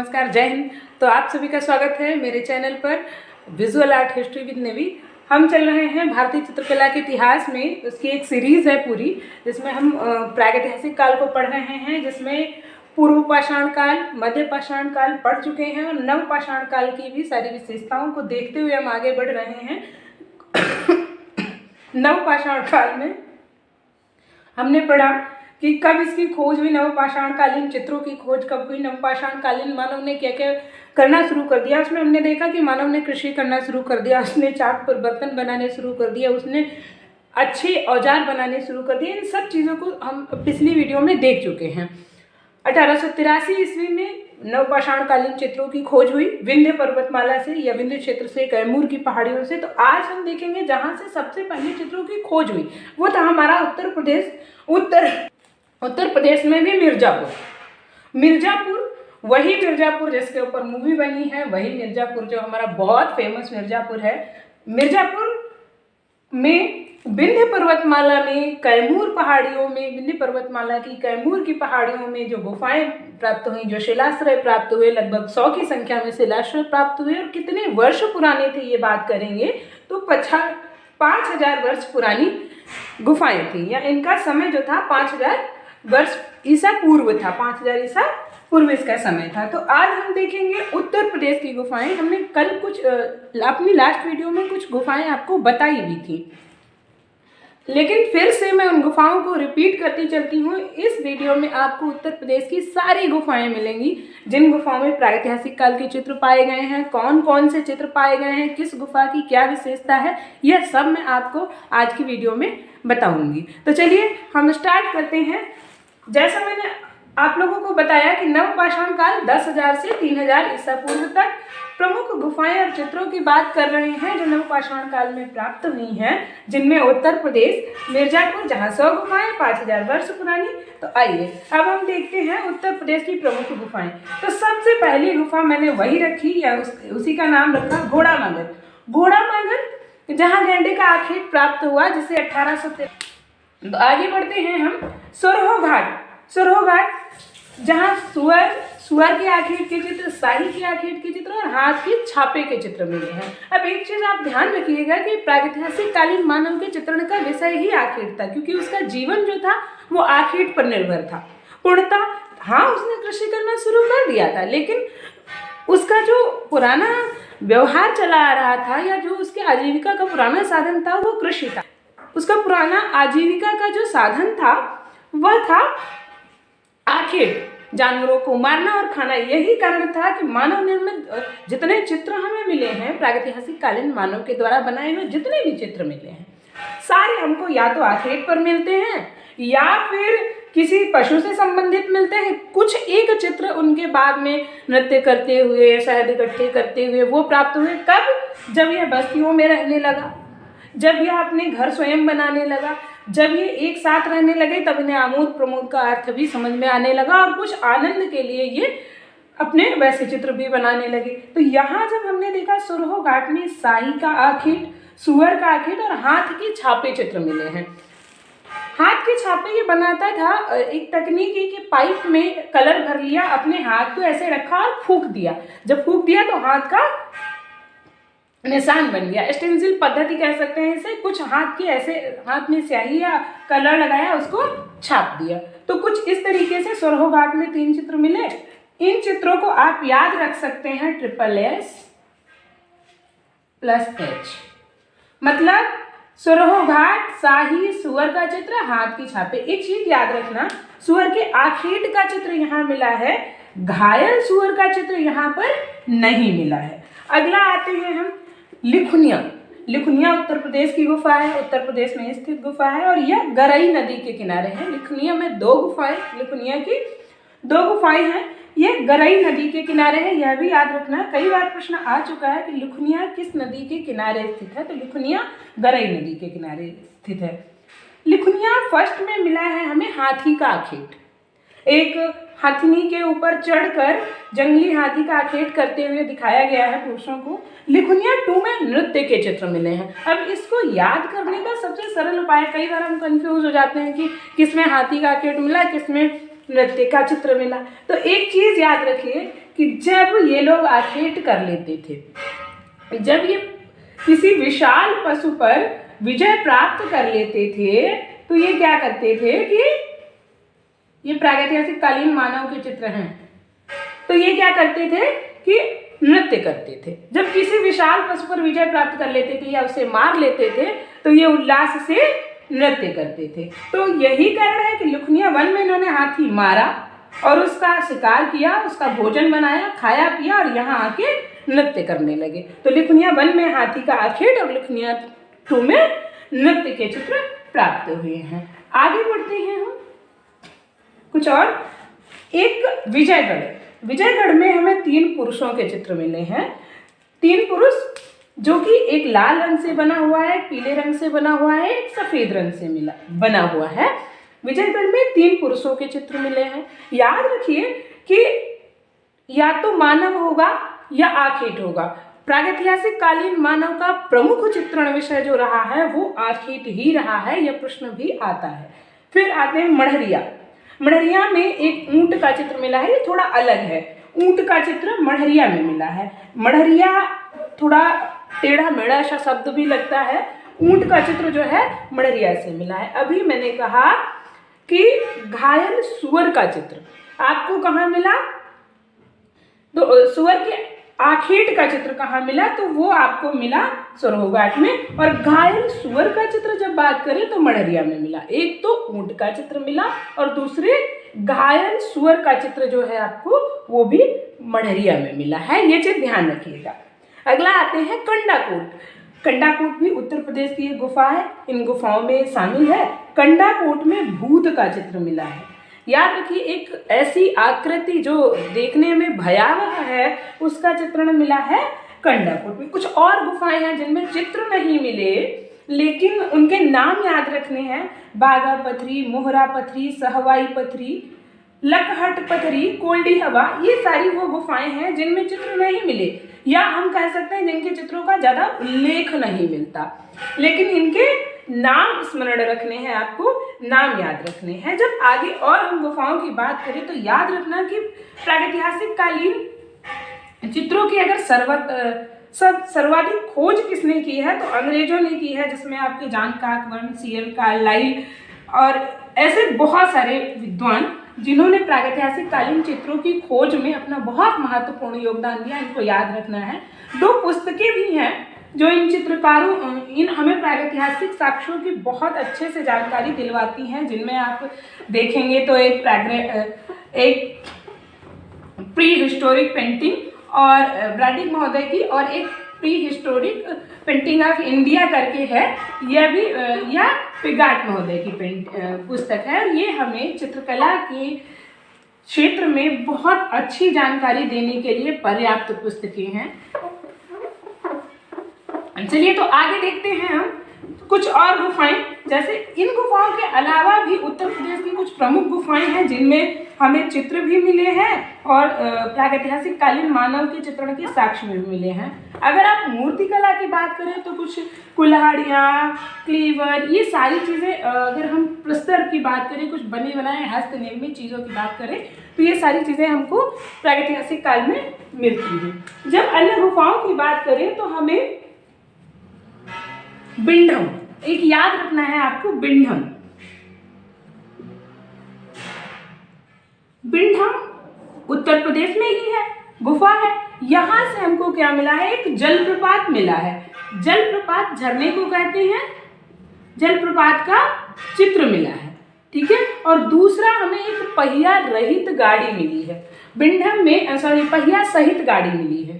नमस्कार, जय हिंद। तो आप सभी का स्वागत है मेरे चैनल पर visual art history with navy. हम चल रहे हैं भारतीय चित्रकला के इतिहास में, उसकी एक सीरीज़ है पूरी, जिसमें हम प्रागैतिहासिक काल को पढ़ रहे हैं, जिसमें पूर्व पाषाण काल, मध्य पाषाण काल पढ़ चुके हैं और नव पाषाण काल की भी सारी विशेषताओं को देखते हुए हम आगे बढ़ रहे हैं। नव पाषाण काल में हमने पढ़ा कि कब इसकी खोज हुई, नवपाषाणकालीन चित्रों की खोज कब हुई, नवपाषाणकालीन मानव ने क्या क्या करना शुरू कर दिया। उसमें हमने देखा कि मानव ने कृषि करना शुरू कर दिया, उसने चाक पर बर्तन बनाने शुरू कर दिया, उसने अच्छे औजार बनाने शुरू कर दिए। इन सब चीज़ों को हम पिछली वीडियो में देख चुके हैं। 1883 ईस्वी में नवपाषाणकालीन चित्रों की खोज हुई विंध्य पर्वतमाला से या विंध्य क्षेत्र से, कैमूर की पहाड़ियों से। तो आज हम देखेंगे जहाँ से सबसे पहले चित्रों की खोज हुई वो था हमारा उत्तर प्रदेश में भी मिर्जापुर, वही मिर्जापुर जिसके ऊपर मूवी बनी है, वही मिर्जापुर जो हमारा बहुत फेमस मिर्जापुर है। मिर्जापुर में विंध्य पर्वतमाला में, कैमूर पहाड़ियों में, विंध्य पर्वतमाला की कैमूर की पहाड़ियों में जो गुफाएं प्राप्त हुई, जो शिलाश्रय प्राप्त हुए, लगभग 100 की संख्या में शिलाश्रय प्राप्त हुए। और कितने वर्ष पुराने थे ये बात करेंगे तो 5000 वर्ष पुरानी गुफाएं थी, या इनका समय जो था 5000 वर्ष ईसा पूर्व था, 5000 ईसा पूर्व इसका समय था। तो आज हम देखेंगे उत्तर प्रदेश की गुफाएं। हमने कल कुछ अपनी लास्ट वीडियो में कुछ गुफाएं आपको बताई भी थी, लेकिन फिर से मैं उन गुफाओं को रिपीट करती चलती हूँ। इस वीडियो में आपको उत्तर प्रदेश की सारी गुफाएं मिलेंगी, जिन गुफाओं में प्रागैतिहासिक काल के चित्र पाए गए हैं, कौन कौन से चित्र पाए गए हैं, किस गुफा की क्या विशेषता है, यह सब मैं आपको आज की वीडियो में बताऊंगी। तो चलिए हम स्टार्ट करते हैं। जैसा मैंने आप लोगों को बताया कि नवपाषाण काल 10,000 से 3,000 ईसा पूर्व तक प्रमुख गुफाएं और चित्रों की बात कर रहे हैं जो नवपाषाण काल में प्राप्त हुई हैं, जिनमें उत्तर प्रदेश मिर्जापुर जहाँ 100 गुफाएं, 5000 वर्ष पुरानी। तो आइए अब हम देखते हैं उत्तर प्रदेश की प्रमुख गुफाएं। तो सबसे पहली गुफा मैंने वही रखी, या उसी का नाम रखा घोड़ामागर, जहाँ गेंडे का आखेट प्राप्त हुआ, जिसे 1813। तो आगे बढ़ते हैं हम सुरहो घाट, जहाँ सुअर के आखेट के चित्र, शाही के आखेट के चित्र और हाथ के छापे के चित्र मिले हैं। अब एक चीज आप ध्यान रखिएगा कि प्रागैतिहासिक कालीन मानव के चित्रण का विषय ही आखेट था, क्योंकि उसका जीवन जो था वो आखेट पर निर्भर था पूर्णतः। हाँ, उसने कृषि करना शुरू कर दिया था, लेकिन उसका जो पुराना व्यवहार चला आ रहा था, या जो उसके आजीविका का पुराना साधन था, वो कृषि था। उसका पुराना आजीविका का जो साधन था वह था आखेट, जानवरों को मारना और खाना। यही कारण था कि मानव निर्मित जितने चित्र हमें मिले हैं, प्रागैतिहासिक कालीन मानव के द्वारा बनाए हुए जितने भी चित्र मिले हैं, सारे हमको या तो आखेट पर मिलते हैं या फिर किसी पशु से संबंधित मिलते हैं। कुछ एक चित्र उनके बाद में नृत्य करते हुए, शहद इकट्ठे करते हुए वो प्राप्त हुए। कब? जब यह बस्तियों में रहने लगा, जब यह अपने घर स्वयं बनाने लगा, जब ये एक साथ रहने लगे, तब इन्हें आमोद प्रमोद का अर्थ भी समझ में आने लगा और कुछ आनंद के लिए ये अपने वैसे चित्र भी बनाने लगे। तो यहाँ जब हमने देखा सुरहो घाट में शाही का आखेट, सुअर का आखेट और हाथ के छापे चित्र मिले हैं। हाथ के छापे ये बनाता था एक तकनीकी के पाइप में कलर भर लिया, अपने हाथ को ऐसे रखा और फूंक दिया। जब फूंक दिया तो हाथ का निशान बन गया, स्टेंसिल पद्धति कह सकते हैं इसे। कुछ हाथ की ऐसे, हाथ में स्याही या कलर लगाया, उसको छाप दिया। तो कुछ इस तरीके से सुरहो घाट में 3 चित्र मिले। इन चित्रों को आप याद रख सकते हैं SSS+H, मतलब सुरहो घाट, शाही, सुअर का चित्र, हाथ की छापे। एक चीज याद रखना, सुअर के आखेट का चित्र यहाँ मिला है, घायल सुअर का चित्र यहाँ पर नहीं मिला है। अगला आते हैं हम लिखुनिया उत्तर प्रदेश की गुफा है, उत्तर प्रदेश में स्थित गुफा है और यह गरई नदी के किनारे है। लिखुनिया में 2 गुफाएं, लिखुनिया की 2 गुफाएं हैं, ये गरई नदी के किनारे है। यह भी याद रखना, कई बार प्रश्न आ चुका है कि लिखुनिया किस नदी के किनारे स्थित है, तो लिखुनिया गरई नदी के किनारे स्थित है। लिखुनिया फर्स्ट में मिला है हमें हाथी का आखेट, एक हाथी के ऊपर चढ़कर जंगली हाथी का आखेट करते हुए दिखाया गया है पुरुषों को। लिखुनिया 2 में नृत्य के चित्र मिले हैं। अब इसको याद करने का सबसे सरल उपाय, कई बार हम कंफ्यूज हो जाते हैं कि किसमें हाथी का आखेट मिला, किसमें नृत्य का चित्र मिला। तो एक चीज याद रखिए कि जब ये लोग आखेट कर लेते थे, जब ये किसी विशाल पशु पर विजय प्राप्त कर लेते थे, तो ये क्या करते थे कि ये प्रागैतिहासिक कालीन मानव के चित्र हैं, तो ये क्या करते थे कि नृत्य करते थे। जब किसी विशाल पशु पर विजय प्राप्त कर लेते थे या उसे मार लेते थे, तो ये उल्लास से नृत्य करते थे। तो यही कारण है कि लुखनिया वन में इन्होंने हाथी मारा और उसका शिकार किया, उसका भोजन बनाया, खाया पिया और यहाँ आके नृत्य करने लगे। तो लुखनिया वन में हाथी का आखेट और लुखनिया 2 में नृत्य के चित्र प्राप्त हुए हैं। आगे बढ़ते हैं हम कुछ और। एक विजयगढ़, विजयगढ़ में हमें 3 पुरुषों के चित्र मिले हैं। 3 पुरुष जो कि एक लाल रंग से बना हुआ है, पीले रंग से बना हुआ है, एक सफेद रंग से बना हुआ है। विजयगढ़ में 3 पुरुषों के चित्र मिले हैं। याद रखिए कि या तो मानव होगा या आखेट होगा। प्रागैतिहासिक कालीन मानव का प्रमुख चित्रण विषय जो रहा है वो आखेट ही रहा है, यह प्रश्न भी आता है। फिर आते हैं मढ़रिया। मढ़रिया में एक ऊंट का चित्र मिला है, ये थोड़ा अलग है। ऊंट का चित्र मढ़रिया में मिला है। मढ़रिया थोड़ा टेढ़ा मेढ़ा सा शब्द भी लगता है। ऊंट का चित्र जो है मढ़रिया से मिला है। अभी मैंने कहा कि घायल सुअर का चित्र आपको कहाँ मिला, तो सुअर के आखेट का चित्र कहाँ मिला, तो वो आपको मिला सरोह घाट में। और घायल सुअर का चित्र जब बात करें तो मढ़रिया में मिला। एक तो ऊंट का चित्र मिला और दूसरे घायल सुअर का चित्र जो है आपको वो भी मढ़रिया में मिला है, ये चीज ध्यान रखिएगा। अगला आते हैं कंडाकोट। कंडाकोट भी उत्तर प्रदेश की एक गुफा है, इन गुफाओं में शामिल है। कंडाकोट में भूत का चित्र मिला है। याद रखिए एक ऐसी आकृति जो देखने में भयावह है, उसका चित्रण मिला है कंडाकोट में। कुछ और गुफाएं हैं जिनमें चित्र नहीं मिले लेकिन उनके नाम याद रखने हैं। बागा पथरी, मोहरा पथरी, सहवाई पथरी, लकहट पथरी, कोल्डी हवा, ये सारी वो गुफाएं हैं जिनमें चित्र नहीं मिले, या हम कह सकते हैं जिनके चित्रों का ज़्यादा उल्लेख नहीं मिलता, लेकिन इनके नाम स्मरण रखने हैं, आपको नाम याद रखने हैं। जब आगे और हम गुफाओं की बात करें तो याद रखना कि प्रागैतिहासिक कालीन चित्रों की अगर सर्वाधिक खोज किसने की है तो अंग्रेजों ने की है, जिसमें आपके जॉन काकबर्न, C.L. कार्लाइल और ऐसे बहुत सारे विद्वान जिन्होंने प्रागैतिहासिक कालीन चित्रों की खोज में अपना बहुत महत्वपूर्ण योगदान दिया, इनको याद रखना है। 2 पुस्तकें भी हैं जो इन चित्रकारों हमें प्रागैतिहासिक साक्ष्यों की बहुत अच्छे से जानकारी दिलवाती हैं, जिनमें आप देखेंगे तो एक प्री हिस्टोरिक पेंटिंग और ब्रैडिक महोदय की और एक pre historic painting of India करके है, यह भी यह पिगाट महोदय की पुस्तक है। और ये हमें चित्रकला के क्षेत्र में बहुत अच्छी जानकारी देने के लिए पर्याप्त पुस्तकें हैं। चलिए तो आगे देखते हैं हम कुछ और गुफाएं। जैसे इन गुफाओं के अलावा भी उत्तर प्रदेश की कुछ प्रमुख गुफाएं हैं जिनमें हमें चित्र भी मिले हैं और प्रागैतिहासिक कालीन मानव के चित्रण के साक्ष्य भी मिले हैं। अगर आप मूर्तिकला की बात करें तो कुछ कुल्हाड़ियाँ, क्लीवर, ये सारी चीज़ें, अगर हम प्रस्तर की बात करें, कुछ बने बनाए हस्तनिर्मित चीज़ों की बात करें तो ये सारी चीज़ें हमको प्रागैतिहासिक काल में मिलती हैं। जब अन्य गुफाओं की बात करें तो हमें बिंढम, एक याद रखना है आपको, बिंढम। बिंढम उत्तर प्रदेश में ही है, गुफा है। यहां से हमको क्या मिला है, एक जलप्रपात मिला है। जलप्रपात झरने को कहते हैं, जलप्रपात का चित्र मिला है, ठीक है। और दूसरा हमें एक पहिया रहित गाड़ी मिली है। बिंढम में पहिया सहित गाड़ी मिली है।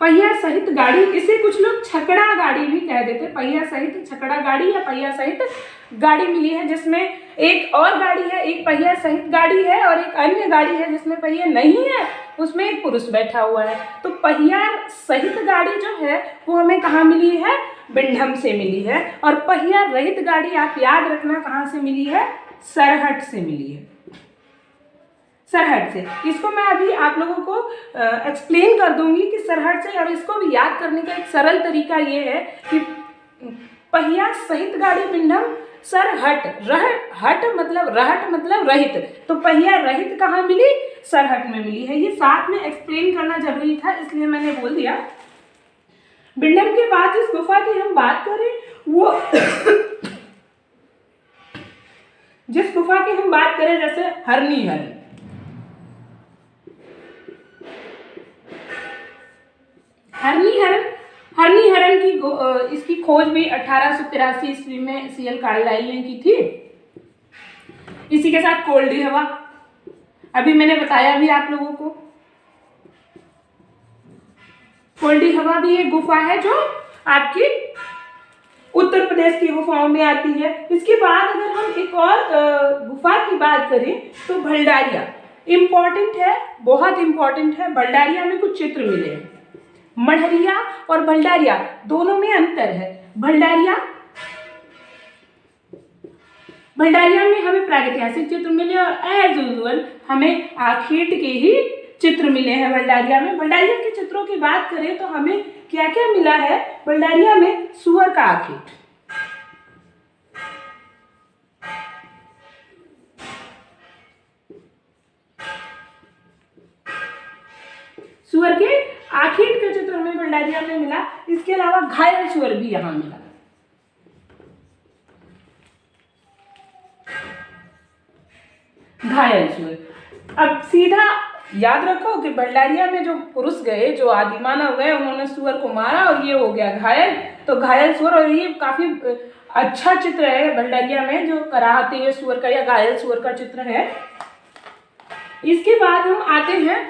पहिया सहित गाड़ी, इसे कुछ लोग छकड़ा गाड़ी भी कह देते। पहिया सहित छकड़ा गाड़ी या पहिया सहित गाड़ी मिली है, जिसमें एक और गाड़ी है, एक पहिया सहित गाड़ी है और एक अन्य गाड़ी है जिसमें पहिया नहीं है, उसमें एक पुरुष बैठा हुआ है। तो पहिया सहित गाड़ी जो है वो हमें कहाँ मिली है, बिंढम से मिली है। और पहिया रहित गाड़ी आप याद रखना कहाँ से मिली है, सरहट से मिली है। सरहद से। इसको मैं अभी आप लोगों को एक्सप्लेन कर दूंगी कि सरहद से, और इसको भी याद करने का एक सरल तरीका ये है कि पहिया सहित गाड़ी पिंडम सरहट, हट मतलब रहट मतलब रहित, तो पहिया रहित कहाँ मिली? सरहट में मिली है। ये साथ में एक्सप्लेन करना जरूरी था, इसलिए मैंने बोल दिया। बिंडम के बाद जिस गुफा की हम बात करें वो जिस गुफा की हम बात करें जैसे हरनी हरन, हरनी हरन की इसकी खोज भी 1883 ईस्वी में सीएल कार्लाइल ने की थी। इसी के साथ कोल्डी हवा, अभी मैंने बताया भी आप लोगों को। कोल्डी हवा भी एक गुफा है जो आपकी उत्तर प्रदेश की गुफाओं में आती है। इसके बाद अगर हम एक और गुफा की बात करें तो भंडारिया इम्पॉर्टेंट है, बहुत इम्पॉर्टेंट है। भंडारिया में कुछ चित्र मिले हैं। मढ़रिया और भंडारिया दोनों में अंतर है। भंडारिया में हमें प्रागैतिहासिक चित्र मिले और एज यूजुअल हमें आखेट के ही चित्र मिले हैं भंडारिया में। भंडारिया के चित्रों की बात करें तो हमें क्या क्या मिला है भंडारिया में? सुअर का आखेट, सुअर के आखेट का चित्र हमें भंडारिया में मिला। इसके अलावा घायल सुअर भी यहां मिला। घायल सुअर, अब सीधा याद रखो कि भंडारिया में जो पुरुष गए, जो आदिमानव गए, उन्होंने सुअर को मारा और ये हो गया घायल, तो घायल सुअर। और ये काफी अच्छा चित्र है भंडारिया में, जो कराहते हुए सुअर का या घायल सुअर का चित्र है। इसके बाद हम आते हैं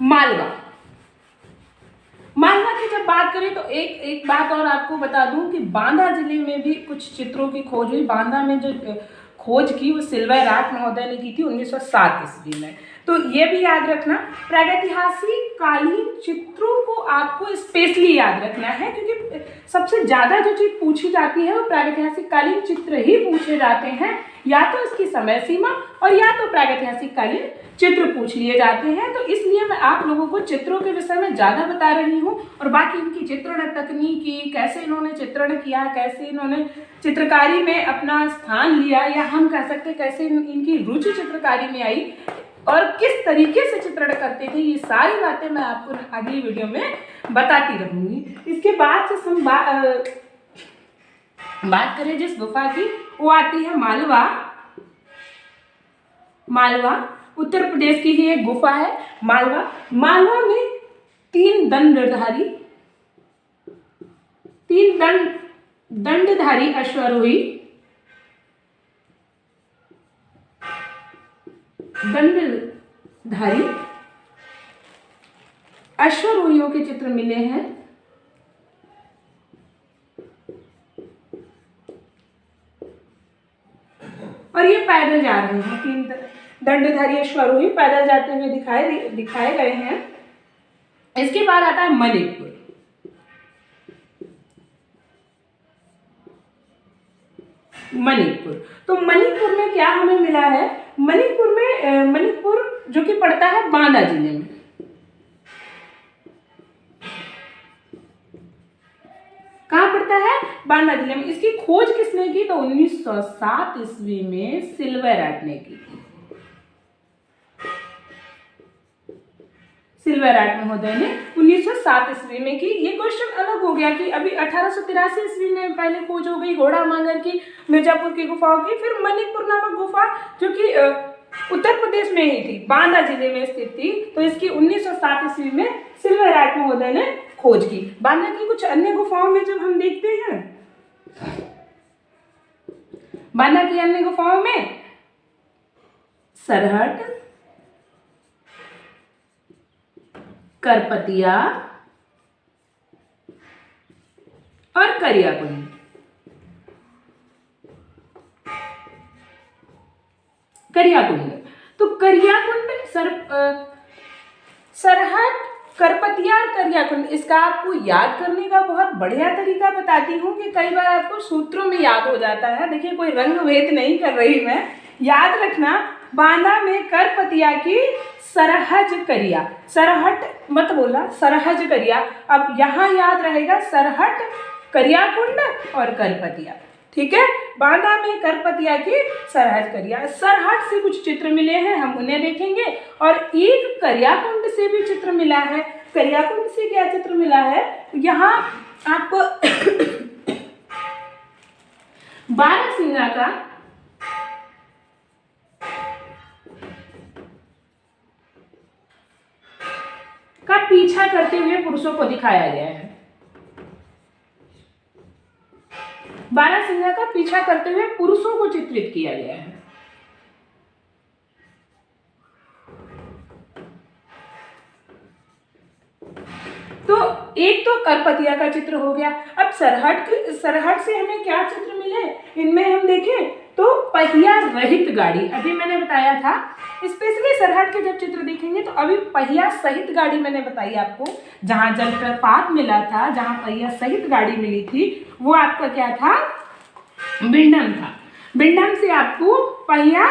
मालवा। मालवा की जब बात करें तो एक बात और आपको बता दूं कि बांदा जिले में भी कुछ चित्रों की खोज हुई। बांदा में जो खोज की वो सिल्वर राठ महोदय ने की थी 1907 ईस्वी में। तो ये भी याद रखना, प्रागैतिहासिक कालीन चित्रों को आपको स्पेशली याद रखना है, क्योंकि सबसे ज़्यादा जो चीज़ पूछी जाती है वो प्रागैतिहासिक कालीन चित्र ही पूछे जाते हैं। या तो इसकी समय सीमा और या तो प्रागैतिहासिक कालीन चित्र पूछ लिए जाते हैं। तो इसलिए मैं आप लोगों को चित्रों के विषय में ज़्यादा बता रही हूँ, और बाकी इनकी चित्रण तकनीकी, कैसे इन्होंने चित्रण किया, कैसे इन्होंने चित्रकारी में अपना स्थान लिया, या हम कह सकते कैसे इनकी रुचि चित्रकारी में आई और किस तरीके से चित्रण करते थे, ये सारी बातें मैं आपको अगली वीडियो में बताती रहूँगी। इसके बाद से हम बात करें जिस गुफा की, वो आती है मालवा। मालवा उत्तर प्रदेश की ही एक गुफा है मालवा। मालवा में तीन दंडधारी अश्वारोही, दंडधारी अश्वारोहियों के चित्र मिले हैं। और ये पैदल जा रहे हैं, तीन दंडधारी अश्वारोही पैदल जाते हुए दिखाए गए हैं। इसके बाद आता है मणिपुर। तो मणिपुर में क्या हमें मिला है? मणिपुर जो कि पड़ता है बांदा जिले में। कहाँ पड़ता है? बांदा जिले में। इसकी खोज किसने की? तो 1907 ईस्वी में सिल्वर राठ ने की। सिल्वर राठ महोदय ने 1907 ईस्वी में की। ये क्वेश्चन अलग हो गया कि अभी 1883 ईस्वी में पहले खोज हो गई घोड़ा मांगर की, मिर्जापुर की गुफाओं की, फिर मणिपुर नामक गुफा जो कि उत्तर प्रदेश में ही थी, बांदा जिले में स्थित थी, तो इसकी 1907 ईस्वी में सिल्वर राठ महोदय ने खोज की। बांदा की कुछ अन्य गुफाओं में जब हम देखते हैं, बांदा की अन्य गुफाओं में सरहट, करपतिया और करियाकुंड। तो करियाकुंड, सरहट, करपतिया और करियाकुंड, इसका आपको याद करने का बहुत बढ़िया तरीका बताती हूँ कि कई बार आपको सूत्रों में याद हो जाता है। देखिए कोई रंग भेद नहीं कर रही मैं, याद रखना बांदा में करपतिया की सरहज करिया, सरहट मत बोला, सरहज करिया। अब यहाँ याद रहेगा सरहट, करिया कुंड और करपतिया, ठीक है। बांदा में करपतिया की सरहज करिया। सरहट से कुछ चित्र मिले हैं, हम उन्हें देखेंगे, और एक करियाकुंड से भी चित्र मिला है। करियाकुंड से क्या चित्र मिला है, यहाँ आपको बारहसिंगा का पीछा करते हुए पुरुषों को दिखाया गया है। बारहसिंगा का पीछा करते हुए पुरुषों को चित्रित किया गया है। तो एक तो करपतिया का चित्र हो गया। अब सरहट से हमें क्या चित्र मिले, इनमें हम देखें तो पहिया रहित गाड़ी, अभी मैंने बताया था स्पेशली सरहट के जब चित्र देखेंगे तो अभी पहिया सहित गाड़ी मैंने बताई आपको। जहां जलप्रपात मिला था, जहां पहिया सहित गाड़ी मिली थी, वो आपका क्या था, बिंडम था। बिंडम से आपको पहिया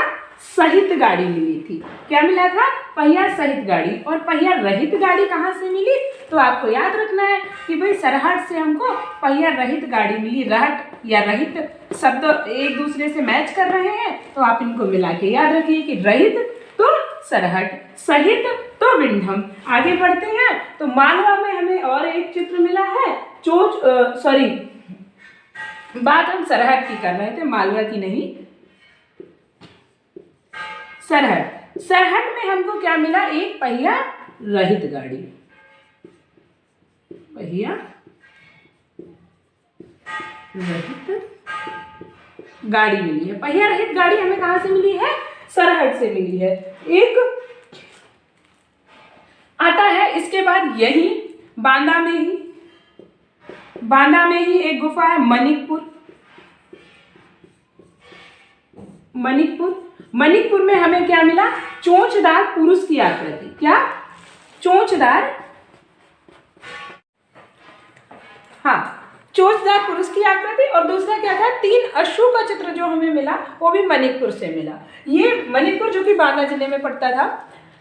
सहित गाड़ी मिली थी। क्या मिला था, पहिया सहित गाड़ी। और पहिया रहित गाड़ी कहाँ से मिली, तो आपको याद रखना है कि भाई सरहट से हमको पहिया रहित गाड़ी मिली। रहट या रहित शब्द एक दूसरे से मैच कर रहे हैं, तो आप इनको मिला के याद रखिए कि रहित तो सरहट, सहित तो बिंडम। आगे बढ़ते हैं तो मालवा में हमें और एक चित्र मिला है। बात हम सरहट की कर रहे थे, मालवा की नहीं। सरहट में हमको क्या मिला, एक पहिया रहित गाड़ी, पहिया रहित गाड़ी मिली है। पहिया रहित गाड़ी हमें कहां से मिली है, सरहट से मिली है। एक आता है इसके बाद यही बांदा में ही एक गुफा है, मणिकपुर में हमें क्या मिला, चोंचदार पुरुष की आकृति। क्या, चोंचदार, हाँ, चोंचदार पुरुष की आकृति। और दूसरा क्या था, 3 अश्वों का चित्र जो हमें मिला वो भी मणिकपुर से मिला। ये मणिकपुर जो कि बांदा जिले में पड़ता था।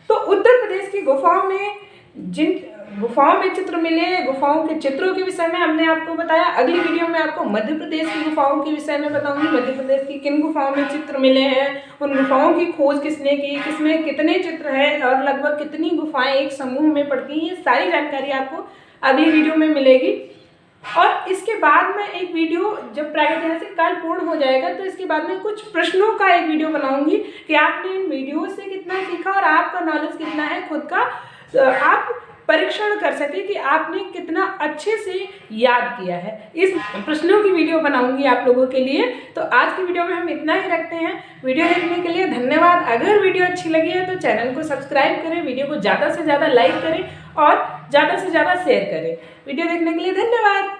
तो उत्तर प्रदेश की गुफाओं में जिन गुफाओं में चित्र मिले, गुफाओं के चित्रों के विषय में हमने आपको बताया। अगली वीडियो में आपको मध्य प्रदेश की गुफाओं के विषय में बताऊंगी। मध्य प्रदेश की किन गुफाओं में चित्र मिले हैं, उन गुफाओं की खोज किसने की, किसमें कितने चित्र हैं और लगभग कितनी गुफाएं एक समूह में पड़ती हैं, ये सारी जानकारी आपको अगली वीडियो में मिलेगी। और इसके बाद में एक वीडियो, जब प्रागैतिहासिक काल पूर्ण हो जाएगा तो इसके बाद में कुछ प्रश्नों का एक वीडियो बनाऊंगी कि आपने इन वीडियो से कितना सीखा और आपका नॉलेज कितना है, खुद का आप परीक्षण कर सके कि आपने कितना अच्छे से याद किया है। इस प्रश्नों की वीडियो बनाऊंगी आप लोगों के लिए। तो आज की वीडियो में हम इतना ही रखते हैं। वीडियो देखने के लिए धन्यवाद। अगर वीडियो अच्छी लगी है तो चैनल को सब्सक्राइब करें, वीडियो को ज़्यादा से ज़्यादा लाइक करें और ज़्यादा से ज़्यादा शेयर करें। वीडियो देखने के लिए धन्यवाद।